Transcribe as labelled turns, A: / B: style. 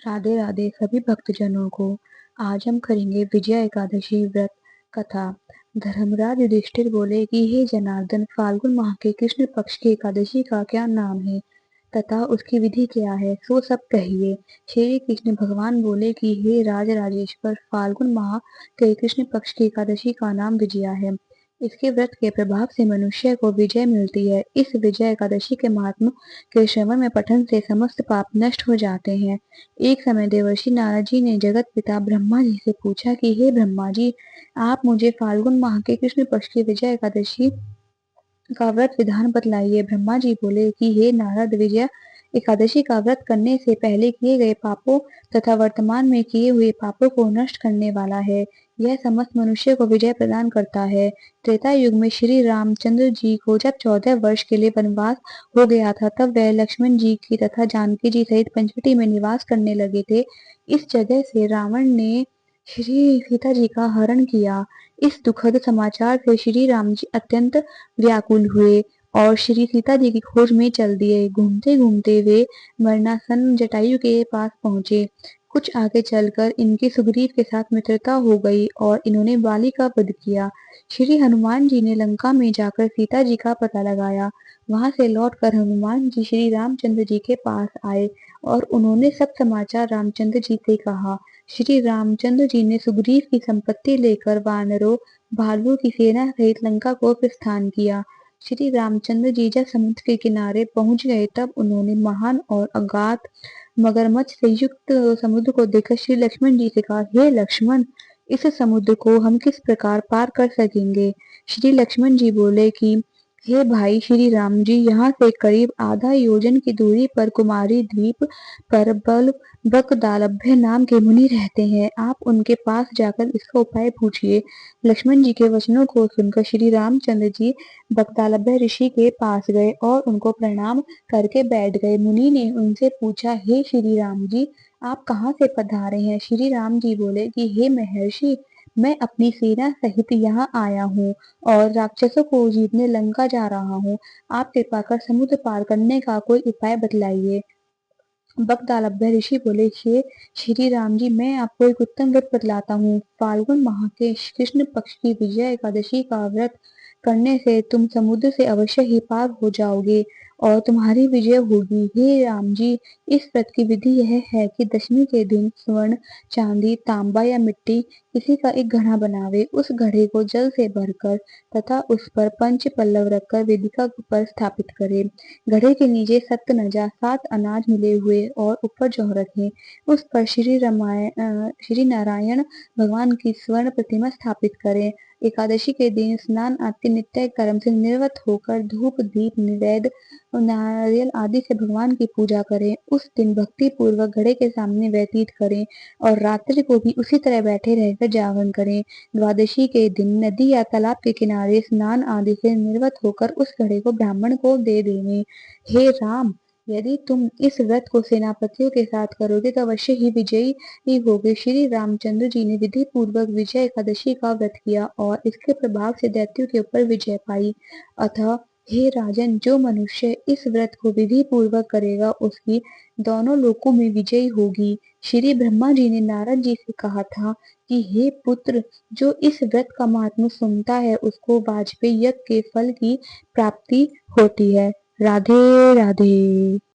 A: राधे राधे सभी भक्तजनों को। आज हम करेंगे विजया एकादशी व्रत कथा। धर्मराज युधिष्ठिर बोले कि हे जनार्दन, फाल्गुन माह के कृष्ण पक्ष की एकादशी का क्या नाम है तथा उसकी विधि क्या है, सो सब कहिए। श्री कृष्ण भगवान बोले कि हे राज राजेश्वर, फाल्गुन माह के कृष्ण पक्ष की एकादशी का नाम विजया है। इसके व्रत के प्रभाव से मनुष्य को विजय मिलती है। इस विजय एकादशी के महात्म के श्रवण में पठन से समस्त पाप नष्ट हो जाते हैं। एक समय देवर्षि नारद जी ने जगत पिता ब्रह्मा जी से पूछा कि हे ब्रह्मा जी, आप मुझे फाल्गुन माह के कृष्ण पक्ष की विजय एकादशी का व्रत विधान बतलाइए। ब्रह्मा जी बोले कि हे नारद, विजय एकादशी का व्रत करने से पहले किए गए पापों तथा वर्तमान में किए हुए पापों को नष्ट करने वाला है। यह समस्त मनुष्य को विजय प्रदान करता है। त्रेता युग में श्री रामचंद्र जी को जब 14 वर्ष के लिए वनवास हो गया था, तब वह लक्ष्मण जी की तथा जानकी जी सहित पंचवटी में निवास करने लगे थे। इस जगह से रावण ने श्री सीता जी का हरण किया। इस दुखद समाचार से श्री राम जी अत्यंत व्याकुल हुए और श्री सीता जी की खोज में चल दिए। घूमते घूमते वे मरणासन जटायु के पास पहुंचे। कुछ आगे चलकर इनकी सुग्रीव के साथ मित्रता हो गई और इन्होंने बाली का वध किया। श्री हनुमान जी ने लंका में जाकर सीता जी का पता लगाया। वहां से लौटकर हनुमान जी श्री रामचंद्र जी के पास आए और उन्होंने सब समाचार रामचंद्र जी से कहा। श्री रामचंद्र जी ने सुग्रीव की संपत्ति लेकर वानरों भालुओं की सेना सहित लंका को प्रस्थान किया। श्री रामचंद्र जी जब समुद्र के किनारे पहुंच गए, तब उन्होंने महान और अगाध मगरमच्छ से युक्त समुद्र को देखकर श्री लक्ष्मण जी से कहा, हे लक्ष्मण, इस समुद्र को हम किस प्रकार पार कर सकेंगे। श्री लक्ष्मण जी बोले कि हे भाई श्री राम जी, यहाँ से करीब आधा योजन की दूरी पर कुमारी द्वीप पर बल बकदालभ्य नाम के मुनि रहते हैं। आप उनके पास जाकर इसका उपाय पूछिए। लक्ष्मण जी के वचनों को सुनकर श्री रामचंद्र जी बकदालभ्य ऋषि के पास गए और उनको प्रणाम करके बैठ गए। मुनि ने उनसे पूछा, हे श्री राम जी, आप कहाँ से पधारे हैं। श्री राम जी बोले कि हे महर्षि, मैं अपनी सेना सहित यहाँ आया हूँ और राक्षसों को जीतने लंका जा रहा हूँ। आप कृपा कर समुद्र पार करने का कोई उपाय बतलाइए। बकदालभ्य ऋषि बोले, श्री राम जी, मैं आपको एक उत्तम व्रत बतलाता हूँ। फाल्गुन माह के कृष्ण पक्ष की विजय एकादशी का व्रत करने से तुम समुद्र से अवश्य ही पार हो जाओगे और तुम्हारी विजय होगी। हे राम जी, इस व्रत की विधि यह है कि दशमी के दिन स्वर्ण, चांदी, तांबा या मिट्टी किसी का एक घड़ा बनावे। उस घड़े को जल से भरकर तथा उस पर पंच पल्लव रखकर वेदिका पर स्थापित करे। घड़े के नीचे सप्तनजा 7 अनाज मिले हुए और ऊपर जौ रखें। उस पर श्री नारायण भगवान की स्वर्ण प्रतिमा स्थापित करें। एकादशी के दिन स्नान आदि नित्य कर्म से निवृत्त होकर धूप दीप नैवेद्य नारियल आदि से भगवान की पूजा करें। उस दिन भक्ति पूर्वक घड़े के सामने व्यतीत करें और रात्रि को भी उसी तरह बैठे रहकर जागरण करें। द्वादशी के दिन नदी या तालाब के किनारे स्नान आदि से निवृत्त होकर उस घड़े को ब्राह्मण को दे देने। हे राम, यदि तुम इस व्रत को सेनापतियों के साथ करोगे तो अवश्य ही विजयी ही होगे। श्री रामचंद्र जी ने विधि पूर्वक विजय एकादशी का व्रत किया और इसके प्रभाव से दैत्यों के ऊपर विजय पाई। अतः हे राजन, जो मनुष्य इस व्रत को विधि पूर्वक करेगा उसकी दोनों लोकों में विजयी होगी। श्री ब्रह्मा जी ने नारद जी से कहा था कि हे पुत्र, जो इस व्रत का महात्म्य सुनता है उसको वाजपेयी यज्ञ के फल की प्राप्ति होती है। राधे राधे।